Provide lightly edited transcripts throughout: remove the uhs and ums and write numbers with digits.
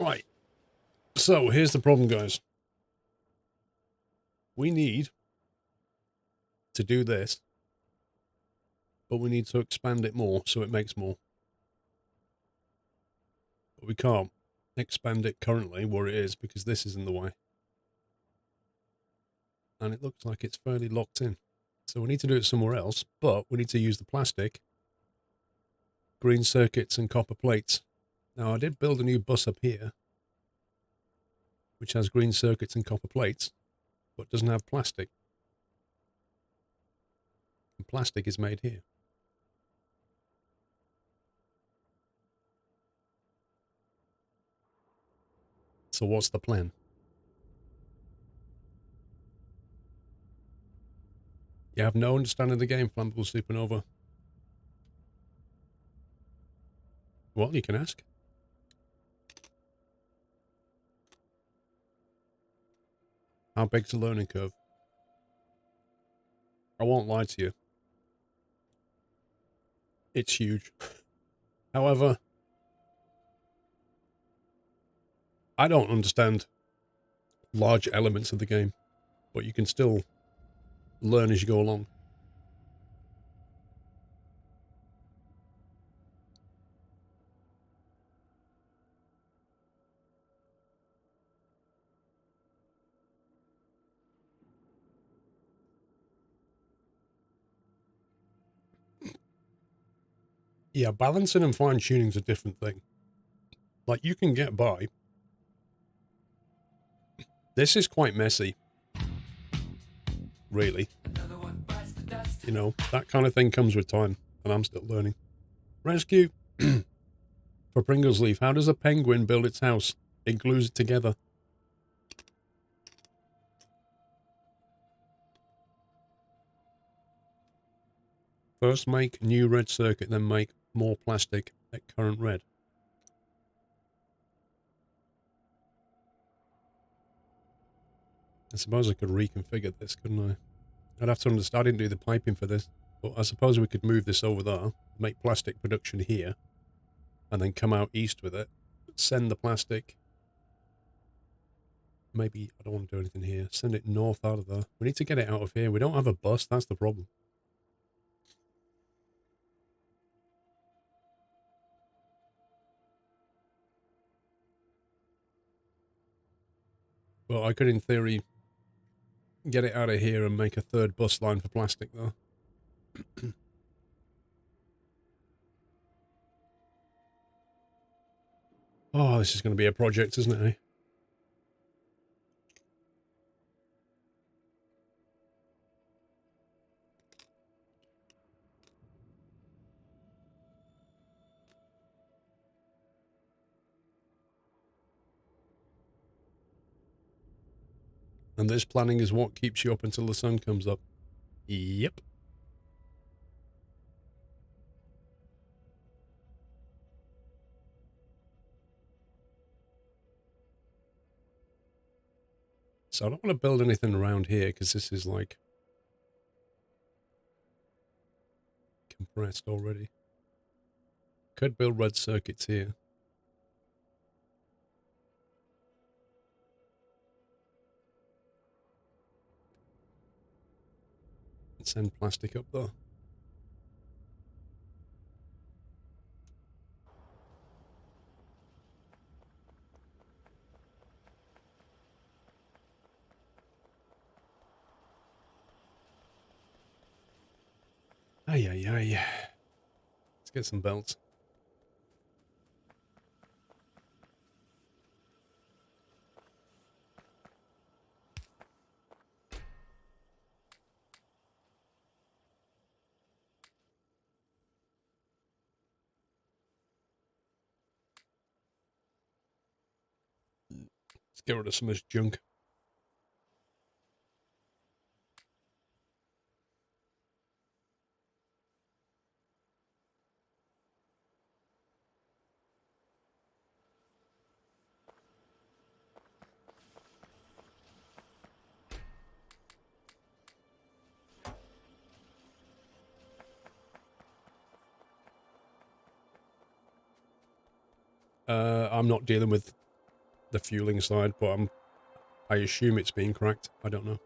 Right. So here's the problem, guys. We need to do this, but we need to expand it more so it makes more. But we can't expand it currently where it is because this is in the way. And it looks like it's fairly locked in. So we need to do it somewhere else, but we need to use the plastic, green circuits and copper plates. Now I did build a new bus up here, which has green circuits and copper plates, but doesn't have plastic. And plastic is made here. So what's the plan? You have no understanding of the game, Flammable Supernova. Well, you can ask. How big's the learning curve? I won't lie to you. It's huge. However, I don't understand large elements of the game, but you can still learn as you go along. Yeah, balancing and fine-tuning is a different thing. Like, you can get by. This is quite messy. Really. You know, that kind of thing comes with time, and I'm still learning. Rescue. For Pringles Leaf, how does a penguin build its house? It glues it together. First make new red circuit, then make more plastic at current red. I suppose I could reconfigure this, couldn't I? I'd have to understand. I didn't do the piping for this. But I suppose we could move this over there, make plastic production here, and then come out east with it. Send the plastic. Maybe I don't want to do anything here. Send it north out of there. We need to get it out of here. We don't have a bus. That's the problem. Well, I could, in theory, get it out of here and make a third bus line for plastic, though. Oh, this is going to be a project, isn't it, eh? And this planning is what keeps you up until the sun comes up. Yep. So I don't want to build anything around here because this is like compressed already. Could build red circuits here. And send plastic up there. Ay, ay, ay. Let's get some belts. Let's get rid of some of this junk. I'm not dealing with the fueling side, but I assume it's being cracked. I don't know.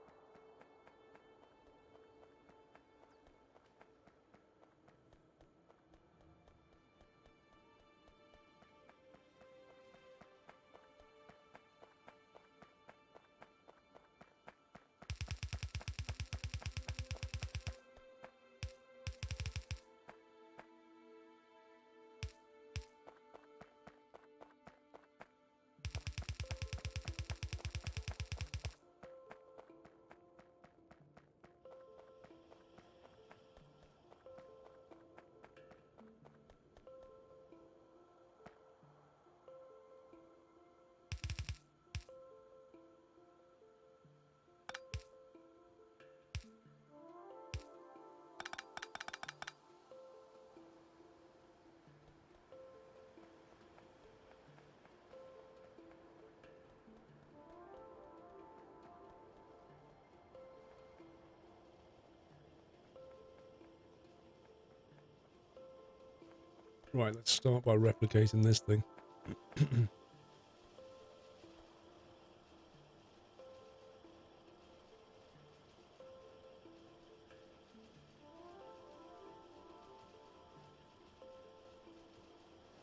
Right, let's start by replicating this thing.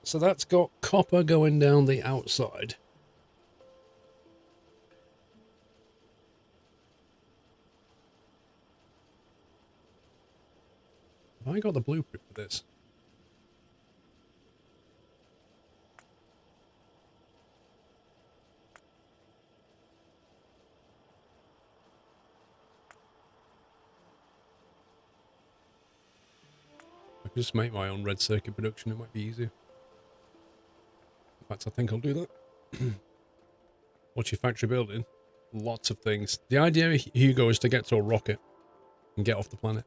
So that's got copper going down the outside. Have I got the blueprint for this? I can just make my own red circuit production. It might be easier. In fact, I think I'll do that. What's your factory building? Lots of things. The idea, Hugo, is to get to a rocket and get off the planet.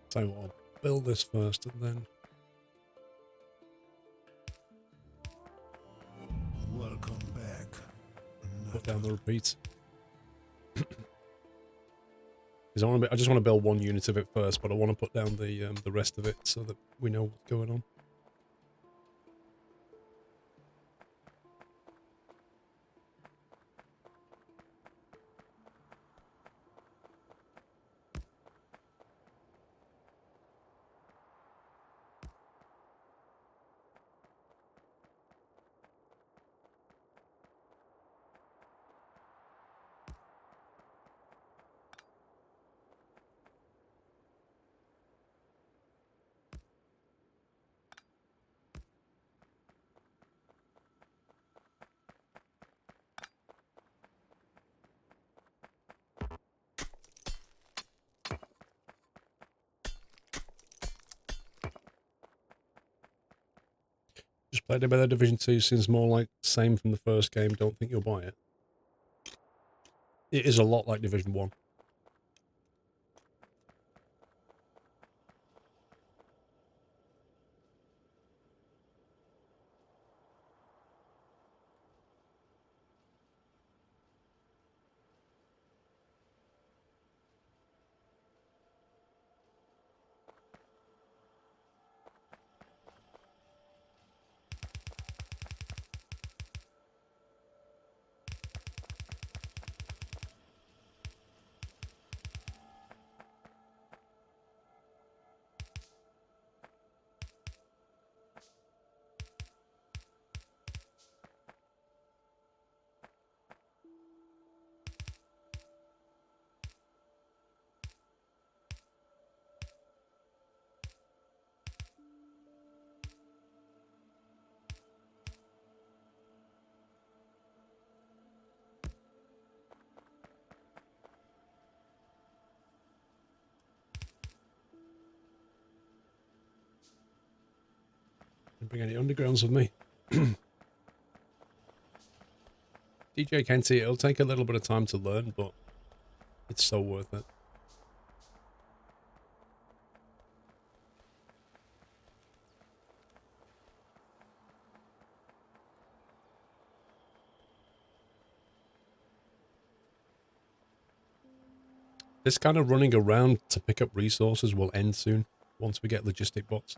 So I'll build this first and then Welcome back. put down the repeats. I just want to build one unit of it first, but I want to put down the rest of it so that we know what's going on. Just played a bit of Division 2, seems more like same from the first game. Don't think you'll buy it. It is a lot like Division 1. bring any undergrounds with me. DJ Kenty, it'll take a little bit of time to learn, but it's so worth it. This kind of running around to pick up resources will end soon, once we get logistic bots.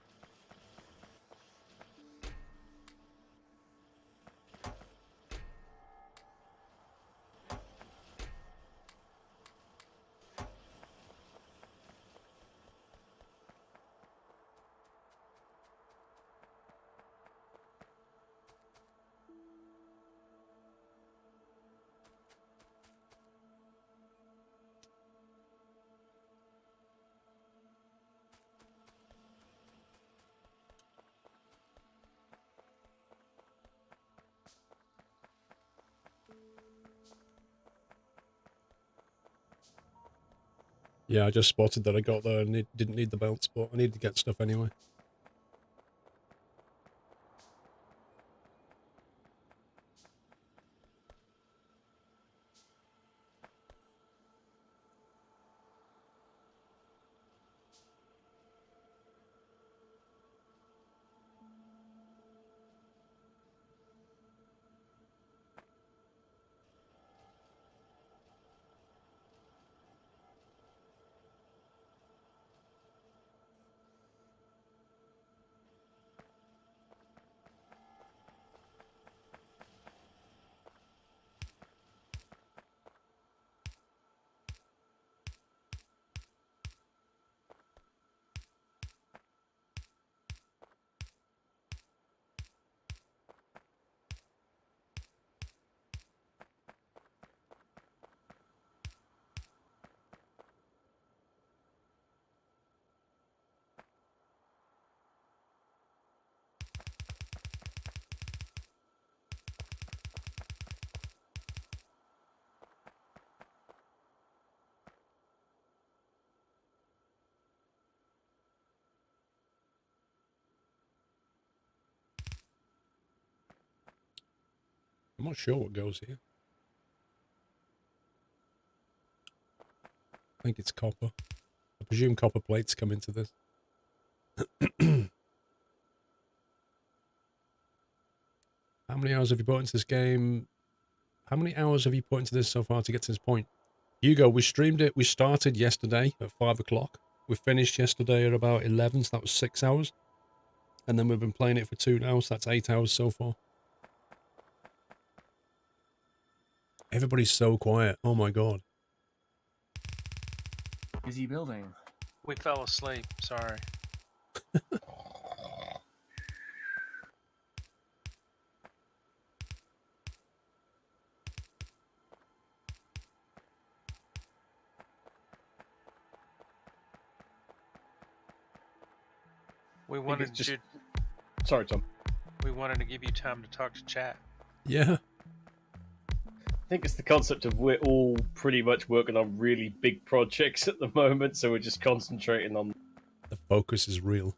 Yeah, I just spotted that I got there and didn't need the belts, but I need to get stuff anyway. I'm not sure what goes here. I think it's copper. I presume copper plates come into this. How many hours have you put into this game? How many hours have you put into this so far to get to this point? Hugo, we streamed it. We started yesterday at 5 o'clock. We finished yesterday at about 11, so that was 6 hours. And then we've been playing it for 2 now, so that's 8 hours so far. Everybody's so quiet. Oh my god. Busy building. We fell asleep. Sorry. We wanted just- to. Sorry, Tom. We wanted to give you time to talk to chat. Yeah. I think it's the concept of we're all pretty much working on really big projects at the moment, so we're just concentrating on. The focus is real.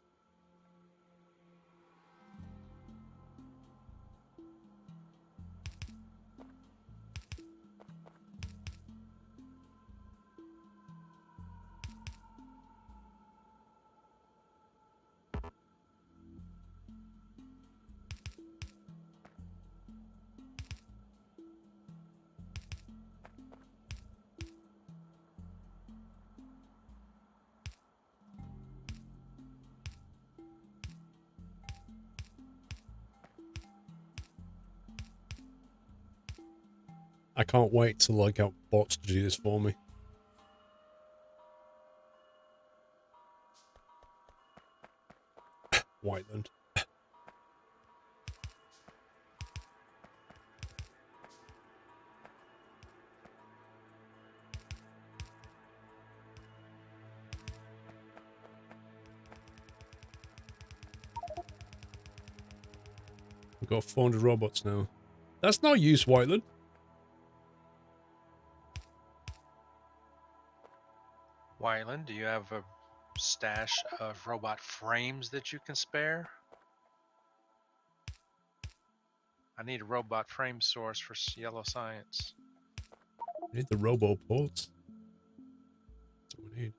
I can't wait to like out bots to do this for me. Whiteland. We've got 400 robots now. That's no use, Whiteland. Wyland, do you have a stash of robot frames that you can spare? I need a robot frame source for yellow science. We need the robo ports. That's what we need.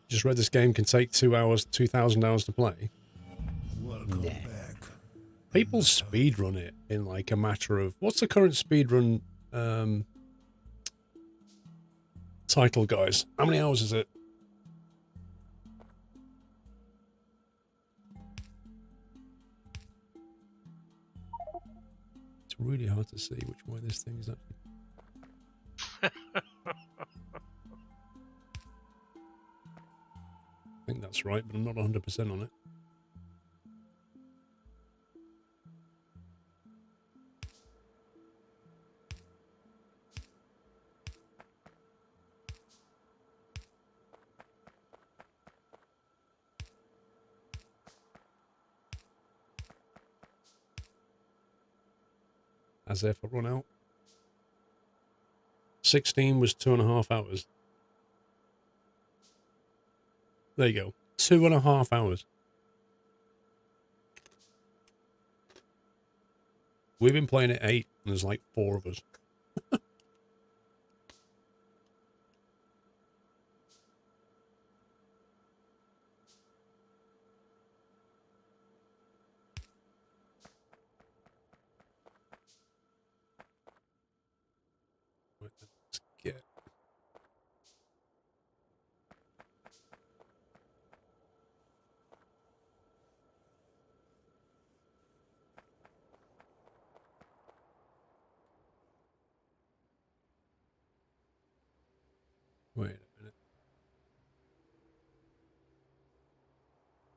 Just read this game can take 2 hours, 2,000 hours to play. Welcome Nah. back. People speedrun it in like a matter of... What's the current speedrun title, guys? How many hours is it? It's really hard to see which way this thing is actually... I think that's right, but I'm not 100% on it. As if I run out. 16 was 2.5 hours. There you go. 2.5 hours. We've been playing at 8, and there's like 4 of us. Right, let's get... Wait a minute.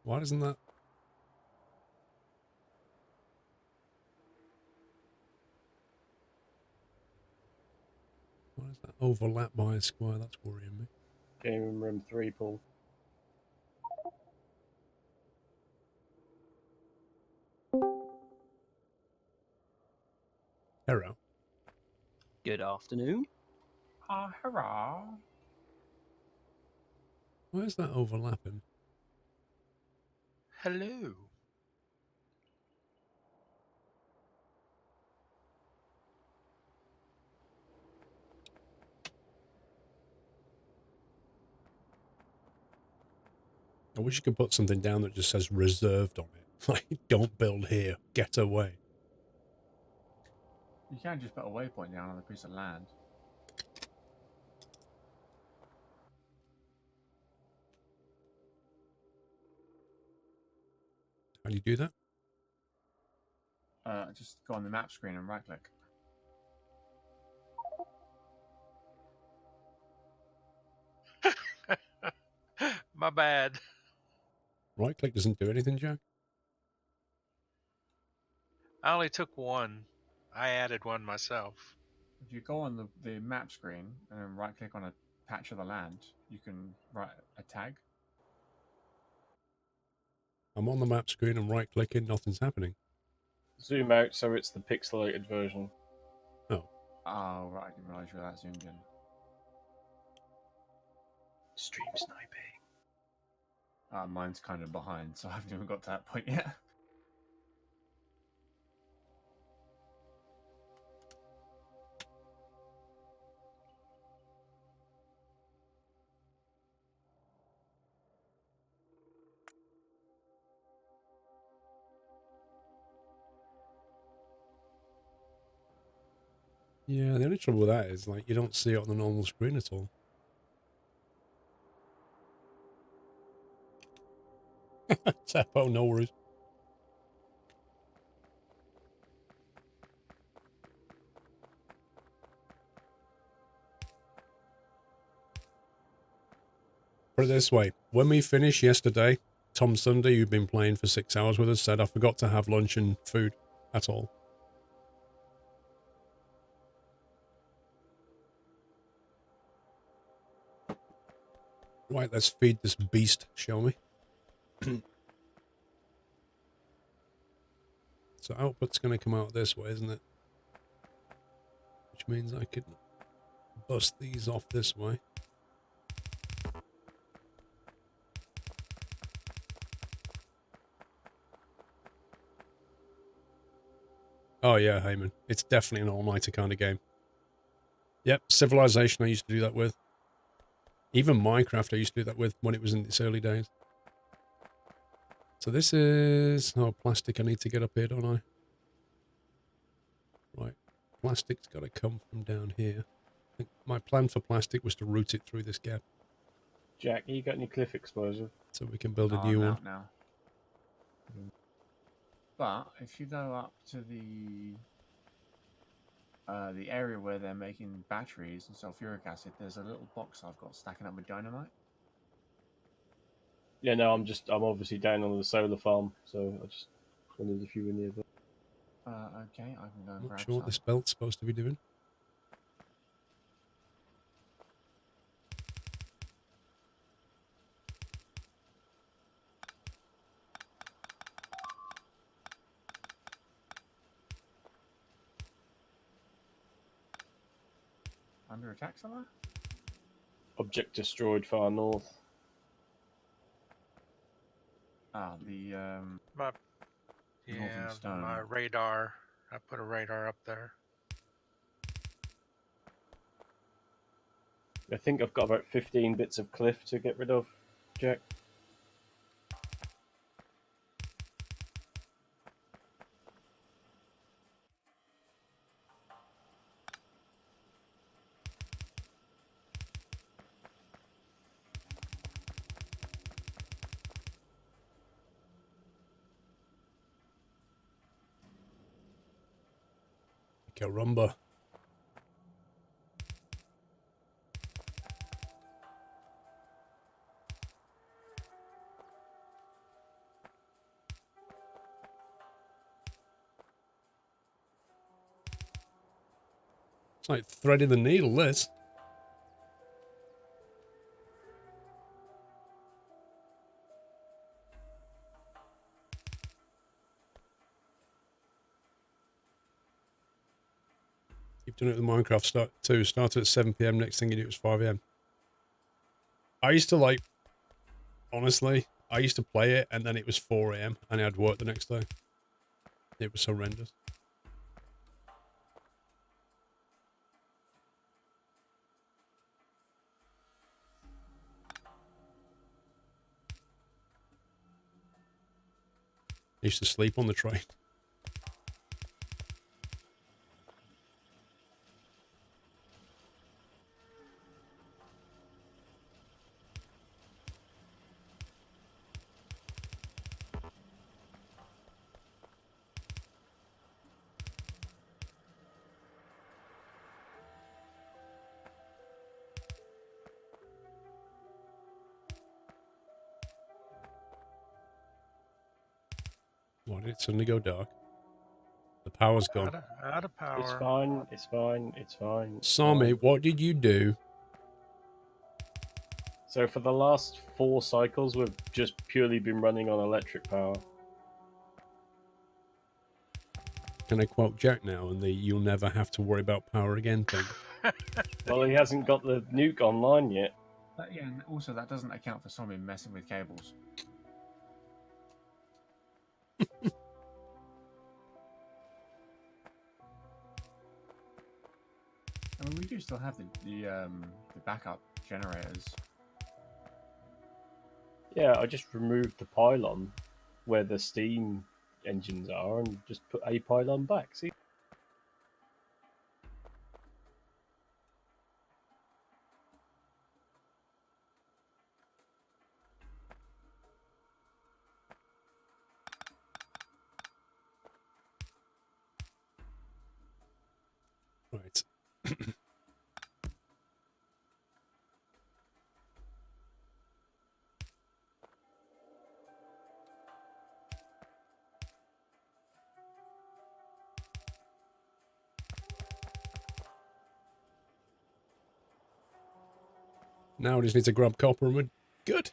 Why doesn't that... Why does that overlap by a square? That's worrying me. Game room 3, Paul. Hero. Good afternoon. Hurrah. Why is that overlapping? Hello. I wish you could put something down that just says reserved on it. Like, don't build here. Get away. You can just put a waypoint down on a piece of land. How do you do that? Just go on the map screen and right click. My bad. Right click doesn't do anything, Jack? I only took one. I added one myself. If you go on the map screen and then right click on a patch of the land, you can write a tag. I'm on the map screen and right clicking, nothing's happening. Zoom out so it's the pixelated version. Oh. Oh, right, I didn't realize you were that zoomed in. Stream sniping. Mine's kind of behind, so I haven't even got to that point yet. Yeah, the only trouble with that is, like, you don't see it on the normal screen at all. Oh, no worries. Put it this way. When we finished yesterday, Tom Sunday, who'd been playing for 6 hours with us, said, I forgot to have lunch and food at all. Right, let's feed this beast, shall we? So output's going to come out this way, isn't it? which means I could bust these off this way. Oh yeah, Heyman. It's definitely an all-nighter kind of game. Yep, Civilization I used to do that with. Even Minecraft I used to do that with when it was in its early days. So this is... Oh, plastic I need to get up here, don't I? Right. Plastic's got to come from down here. I think my plan for plastic was to route it through this gap Jack, you got any cliff exposure? so we can build a Oh, new I'm one. out now. But if you go up to the area where they're making batteries and sulfuric acid, there's a little box I've got stacking up with dynamite. Yeah, no, I'm obviously down on the solar farm, so I just wondered if you were nearby. Okay, I can go and Not grab sure what some. this belt's supposed to be doing. Under attack somewhere? Object destroyed far north. Ah, the My, Northern yeah, Stone. my radar. I put a radar up there. I think I've got about 15 bits of cliff to get rid of, Jack. Caramba. It's like threading the needle, this. Keep doing it with Minecraft Started at 7 PM, next thing you do it was 5 AM. I used to like, honestly, I used to play it and then it was 4 AM and I had work the next day. It was horrendous. I used to sleep on the train. Why did it suddenly go dark? The power's gone. Out of power. It's fine, it's fine, it's fine. It's Sami, fine. what did you do? So for the last 4 cycles, we've just purely been running on electric power. Can I quote Jack now and the "you'll never have to worry about power again" thing? Well, he hasn't got the nuke online yet. Yeah, and also that doesn't account for someone messing with cables. I mean, we do still have the backup generators. Yeah, I just removed the pylon where the steam engines are and just put a pylon back. See? Right. Now I just need to grab copper and we're good.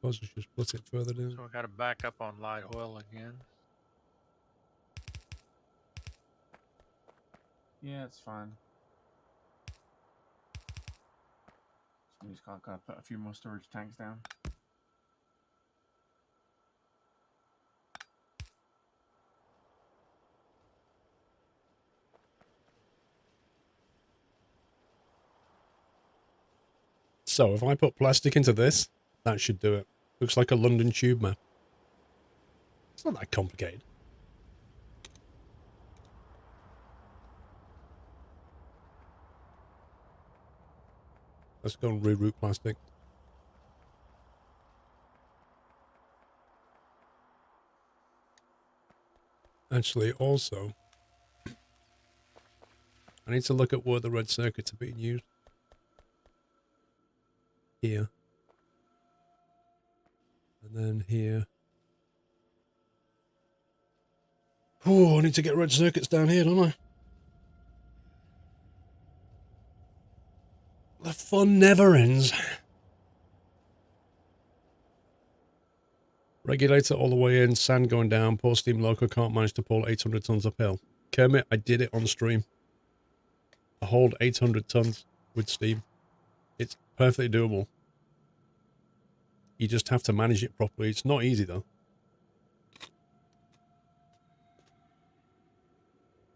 suppose I should split it further down. So we got to back up on light oil again. Yeah, it's fine. So we just gotta put a few more storage tanks down. So if I put plastic into this, that should do it. Looks like a London tube map. It's not that complicated. Let's go and reroute plastic. Actually, also, I need to look at where the red circuits are being used. Here. And then here. Oh, I need to get red circuits down here, don't I? The fun never ends. Regulator all the way in, sand going down, poor steam loco can't manage to pull 800 tons uphill. Kermit, I did it on stream. I hold 800 tons with steam. It's perfectly doable. You just have to manage it properly. It's not easy though.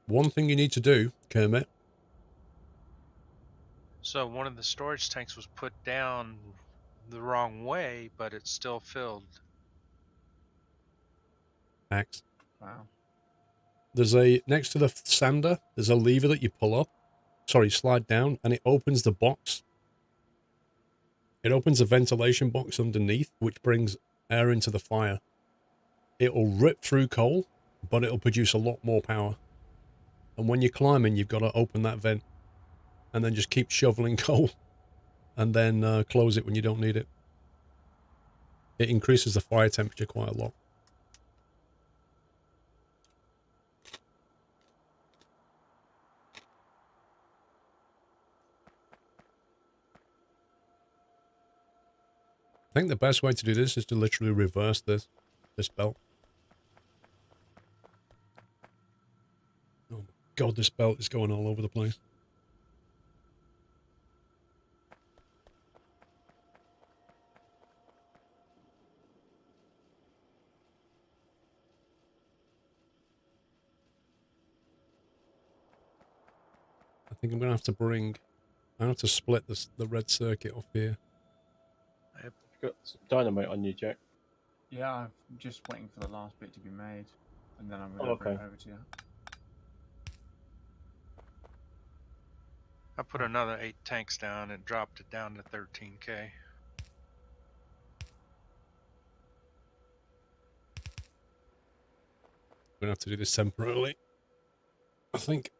One thing you need to do, Kermit. So one of the storage tanks was put down the wrong way, but it's still filled. Axe. Wow. There's a, next to the sander, there's a lever that you pull up. Sorry, slide down, and it opens the box. It opens a ventilation box underneath, which brings air into the fire. It'll rip through coal, but it'll produce a lot more power. And when you're climbing, you've got to open that vent and then just keep shoveling coal and then close it when you don't need it. It increases the fire temperature quite a lot. I think the best way to do this is to literally reverse this belt. Oh my god, this belt is going all over the place. I think I'm going to have to I have to split the red circuit off here. You've got some dynamite on you, Jack. Yeah, I'm just waiting for the last bit to be made, and then I'm going to bring it over to you. I put another 8 tanks down and dropped it down to 13K. I'm going to have to do this temporarily, I think.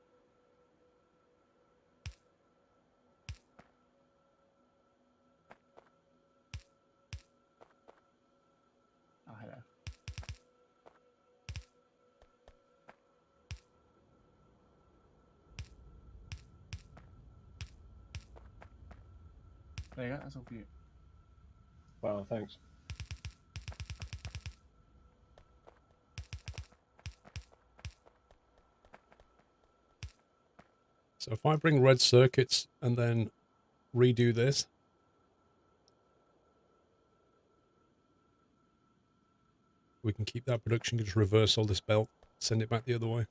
Oh, hello. There you go, that's all for you. Wow, thanks. So if I bring red circuits and then redo this, we can keep that production, just reverse all this belt, send it back the other way.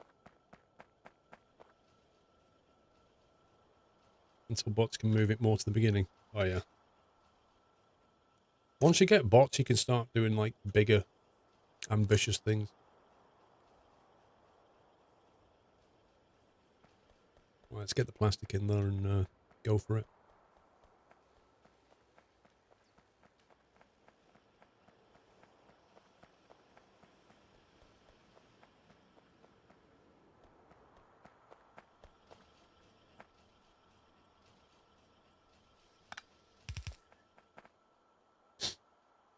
Until bots can move it more to the beginning. Oh yeah. Once you get bots, you can start doing like bigger, ambitious things. Well, let's get the plastic in there and go for it.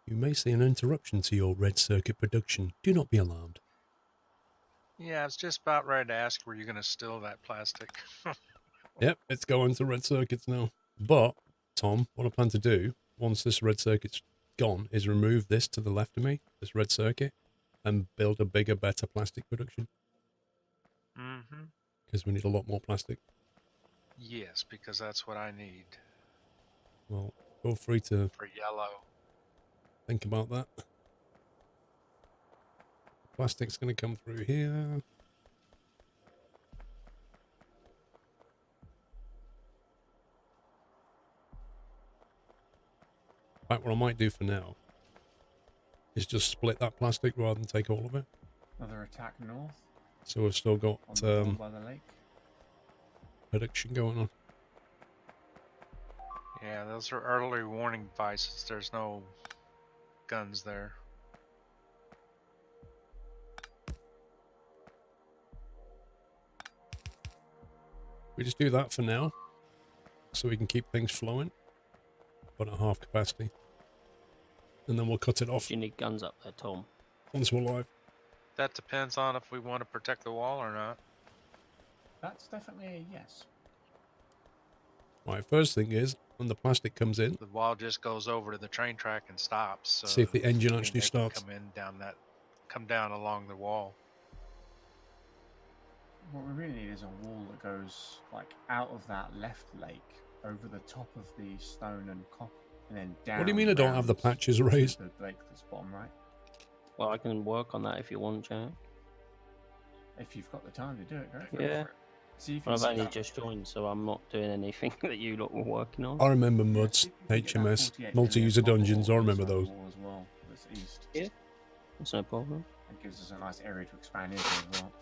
You may see an interruption to your red circuit production. Do not be alarmed. Yeah, I was just about ready to ask where you're going to steal that plastic. Yep, it's going to red circuits now. But, Tom, what I plan to do, once this red circuit's gone is remove this to the left of me, this red circuit, and build a bigger, better plastic production. Mm-hmm. Because we need a lot more plastic. Yes, because that's what I need Well, feel free to for yellow. think about that. Plastic's going to come through here. In fact, what I might do for now is just split that plastic rather than take all of it. Another attack north So we've still got on the hill by the lake. production going on. Yeah, those are early warning devices. There's no guns there. We just do that for now, so we can keep things flowing, but at half capacity. And then we'll cut it off Do you need guns up there, Tom? once we're live. That depends on if we want to protect the wall or not. That's definitely a yes. Right, first thing is, when the plastic comes in, The wall just goes over to the train track and stops. So see if the engine I mean, actually they starts. can come down along the wall. What we really need is a wall that goes like out of that left lake, over the top of the stone and copper, and then down. What do you mean I don't have the round patches to raised? the lake that's bottom right. Well, I can work on that if you want, Jack. If you've got the time to do it, go for Yeah. it. See if you Well, I've can only get just joined, so I'm not doing anything that you lot were working on. I remember MUDs, See if you can get that HMS, 48 multi-user million dungeons, I copper remember on the those. wall as well, that's east. Yeah. That's no problem. It gives us a nice area to expand into as well.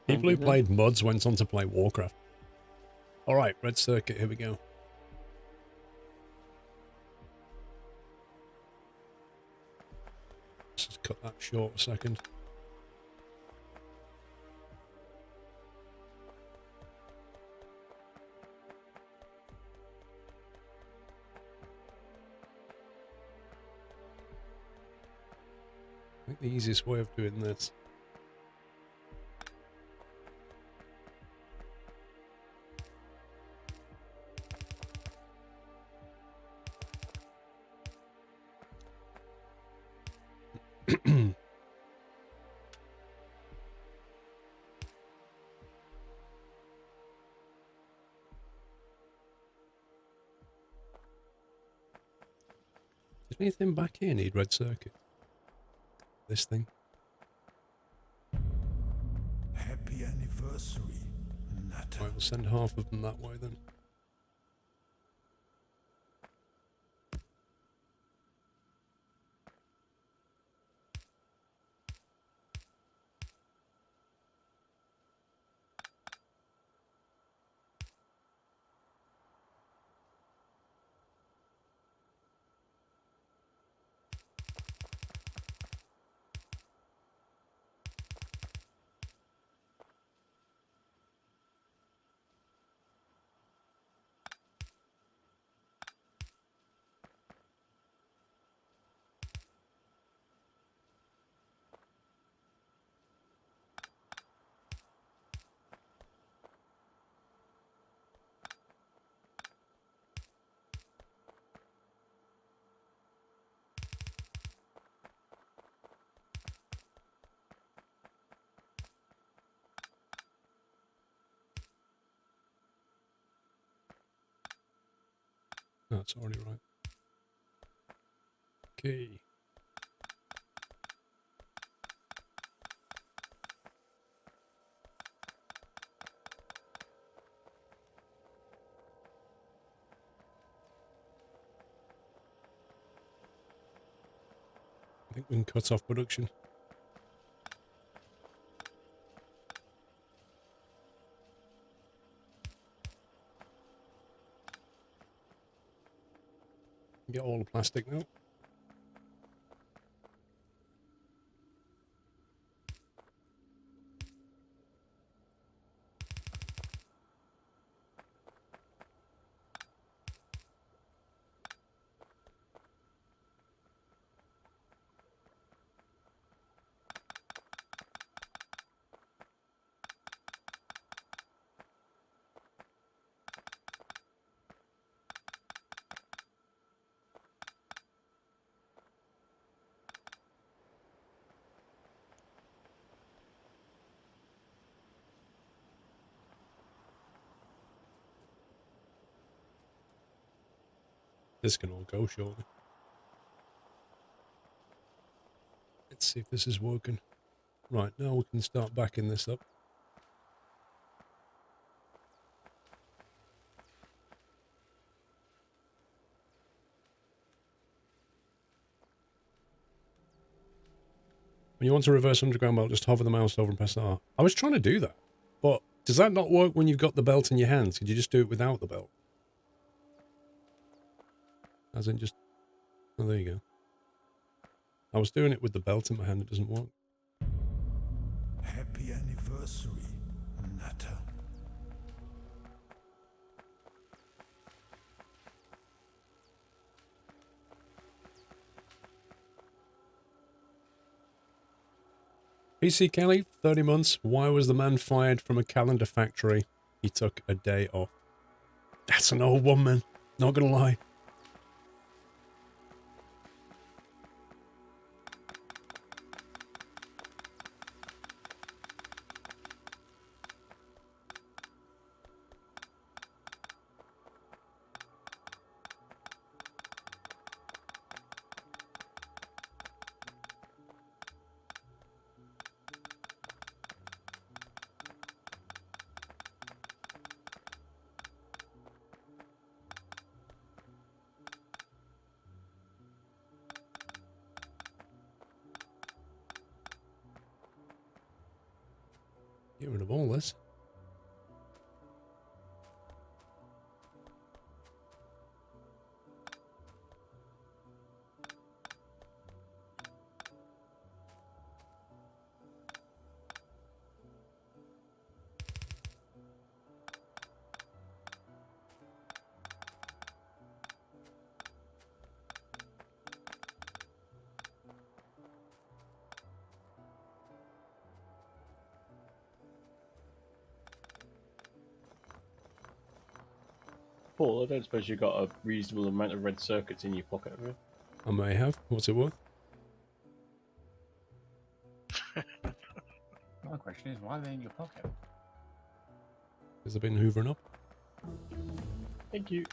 People who do that. played MUDs went on to play Warcraft. Alright, red circuit, here we go. Let's just cut that short a second. I think the easiest way of doing this Did anything back here need red circuit? This thing? Happy anniversary, Nata. Right, we'll send half of them that way then. That's already right. Okay. I think we can cut off production. Get all the plastic now. This can all go, surely. Let's see if this is working. Right, now we can start backing this up. When you want to reverse underground belt, just hover the mouse over and press R. I was trying to do that, but does that not work when you've got the belt in your hands? Could you just do it without the belt? As in just... Oh, there you go. I was doing it with the belt in my hand. It doesn't work. Happy anniversary, Nutter. PC Kelly, 30 months. Why was the man fired from a calendar factory? He took a day off. That's an old one, man. Not gonna lie. Get rid of all this. Paul, I don't suppose you've got a reasonable amount of red circuits in your pocket, have you? I may have. What's it worth? My question is, why are they in your pocket? Has it been hoovering up? Thank you.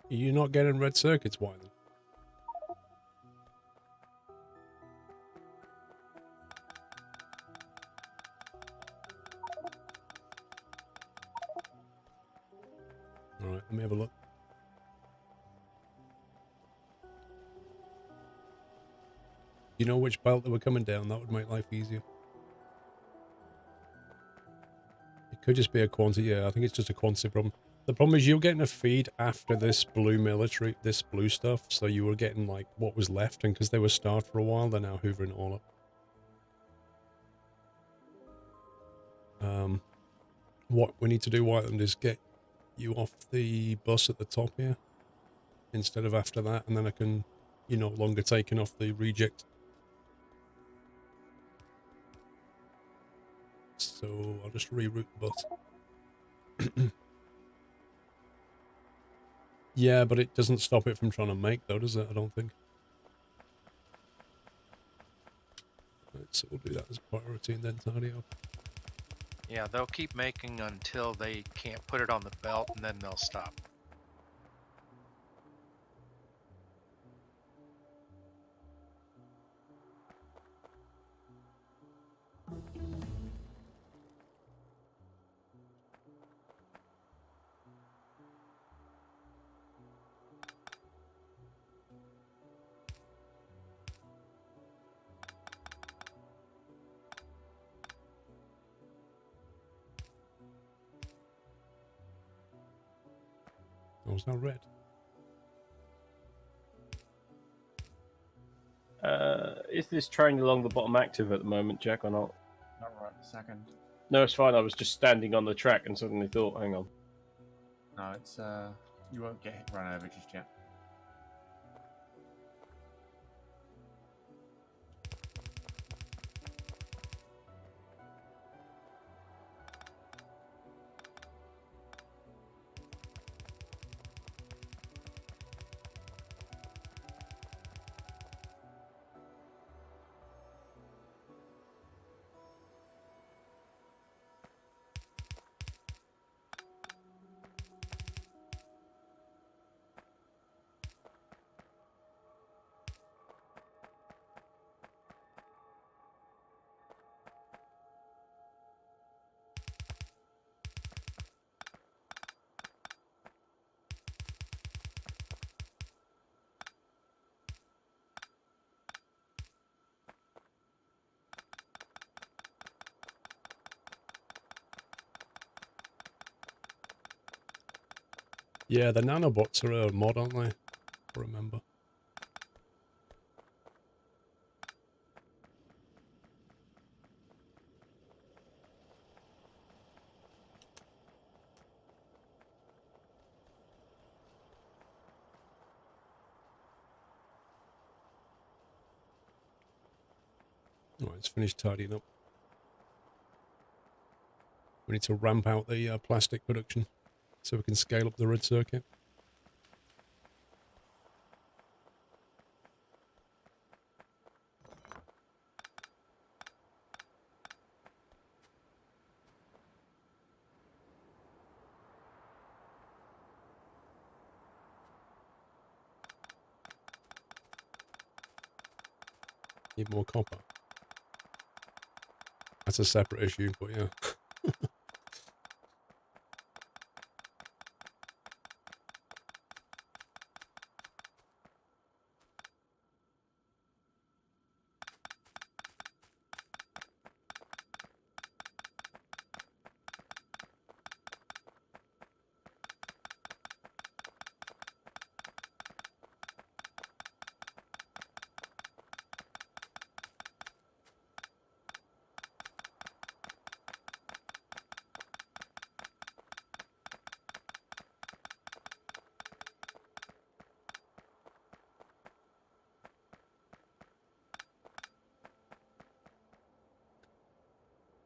You're not getting red circuits, why then? Alright, let me have a look. You know which belt that were coming down? That would make life easier. It could just be a quantity. Yeah, I think it's just a quantity problem. The problem is you're getting a feed after this blue military, this blue stuff. So you were getting like what was left, and because they were starved for a while, they're now hoovering it all up. What we need to do, Whiteland, is get you off the bus at the top here instead of after that, and then I can, you're no longer taking off the reject. So I'll just reroute the bus. Yeah, but it doesn't stop it from trying to make, though, does it? I don't think. Right, so we'll do that as a priority and then tidy up. Yeah, they'll keep making until they can't put it on the belt, and then they'll stop. Oh, it's now red. Is this train along the bottom active at the moment, Jack, or not? Not right this second. No, it's fine. I was just standing on the track and suddenly thought, hang on. No, it's you won't get run over just yet. Yeah, the nanobots are a mod, aren't they? I remember. All right, let's finish tidying up. We need to ramp out the plastic production so we can scale up the red circuit. Need more copper. That's a separate issue, but yeah.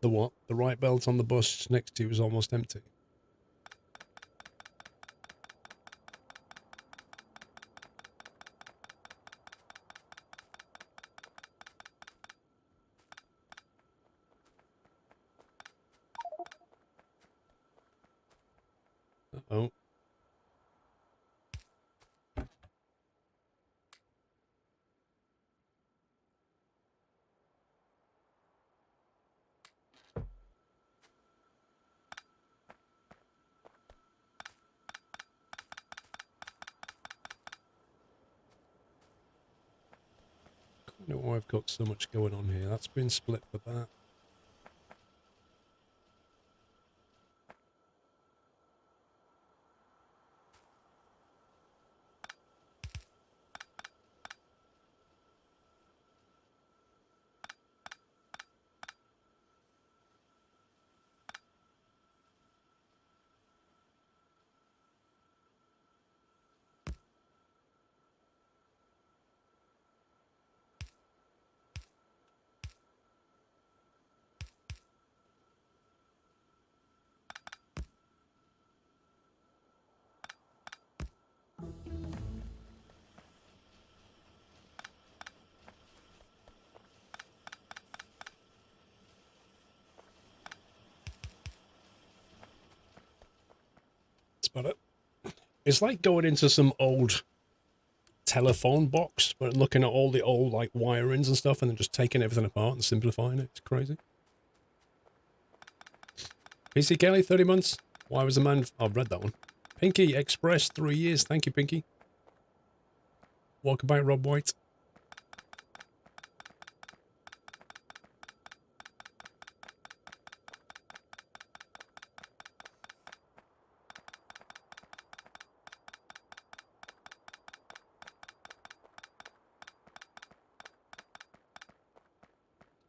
The what? The right belt on the bus next to you is almost empty. Uh-oh. I don't know why I've got so much going on here. That's been split for that. That's about it. It's like going into some old telephone box, but looking at all the old like wirings and stuff and then just taking everything apart and simplifying it. It's crazy. PC Kelly, 30 months. Why was a man... I've read that one. Pinky Express, 3 years. Thank you, Pinky. Welcome back, Rob White.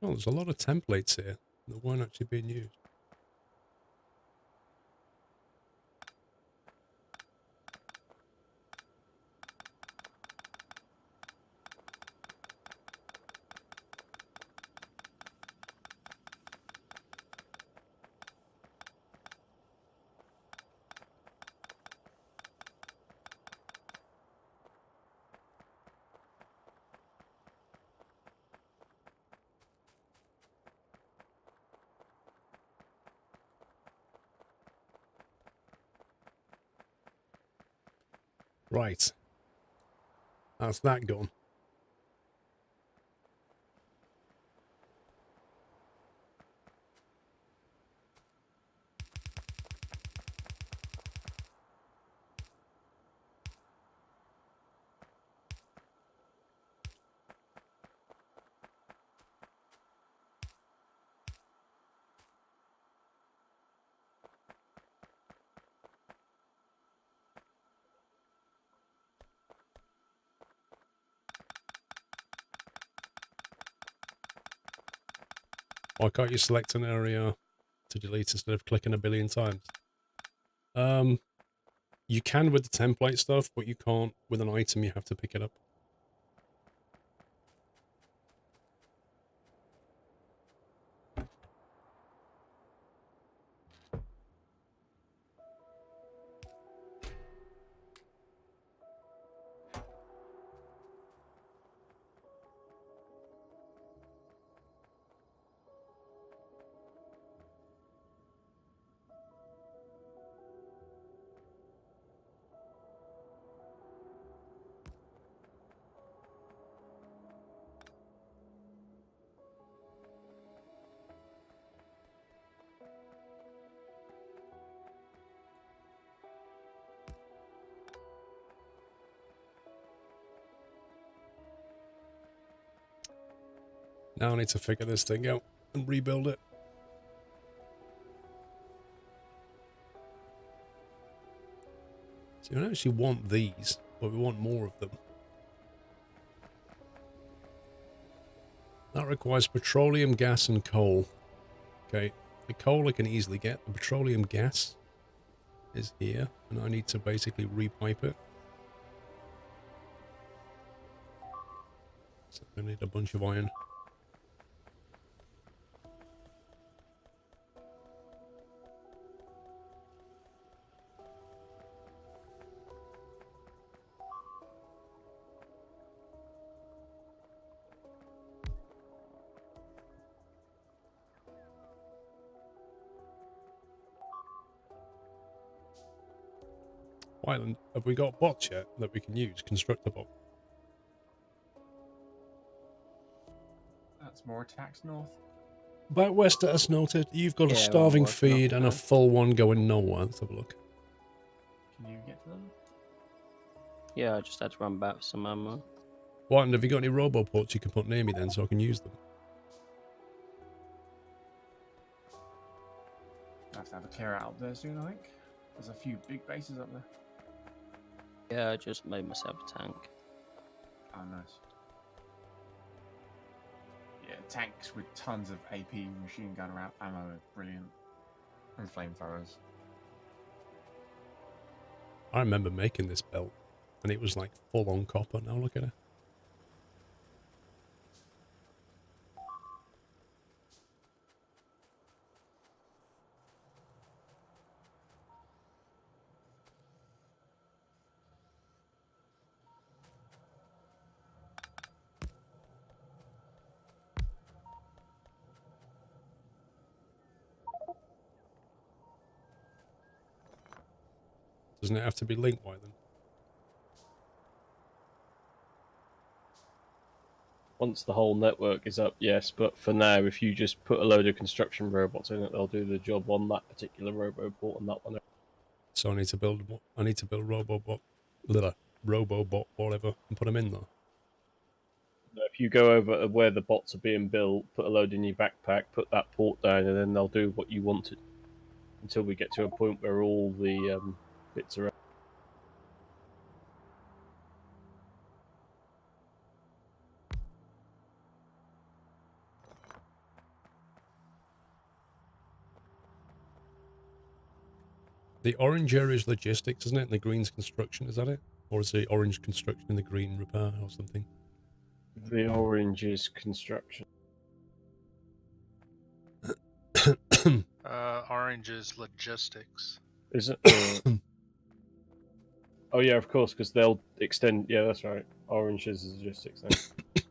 Oh, there's a lot of templates here that weren't actually being used. Right. That's that gone. Why can't you select an area to delete instead of clicking a billion times? You can with the template stuff, but you can't with an item. You have to pick it up. Now I need to figure this thing out and rebuild it. So we don't actually want these, but we want more of them. That requires petroleum, gas, and coal. Okay, the coal I can easily get. The petroleum gas is here, and I need to basically repipe it. So I need a bunch of iron. Wyland, have we got bots yet that we can use? Construct a bot. That's more attacks north. Back west as noted, you've got a Yeah, we're starving working up feed and a now. full one going nowhere. Let's have a look. Can you get to them? Yeah, I just had to run back for some ammo. Wyland, have you got any roboports you can put near me then so I can use them? I have to have a clear out up there soon, I think. There's a few big bases up there. Yeah, I just made myself a tank. Oh, nice. Yeah, tanks with tons of AP machine gun ammo are brilliant. And flamethrowers. I remember making this belt, and it was like full on copper. Now look at it. Doesn't it have to be linked by then? Once the whole network is up, yes, but for now, if you just put a load of construction robots in it, they'll do the job on that particular roboport and that one. So I need to build robobot, whatever, and put them in there. If you go over to where the bots are being built, put a load in your backpack, put that port down, and then they'll do what you want it until we get to a point where all the bits are. The orange area is logistics, isn't it? And the green's construction, is that it? Or is the orange construction and the green repair or something? The orange is construction. Orange is logistics. Is it? Oh yeah, of course, because they'll extend. Yeah, that's right. Orange is logistics then.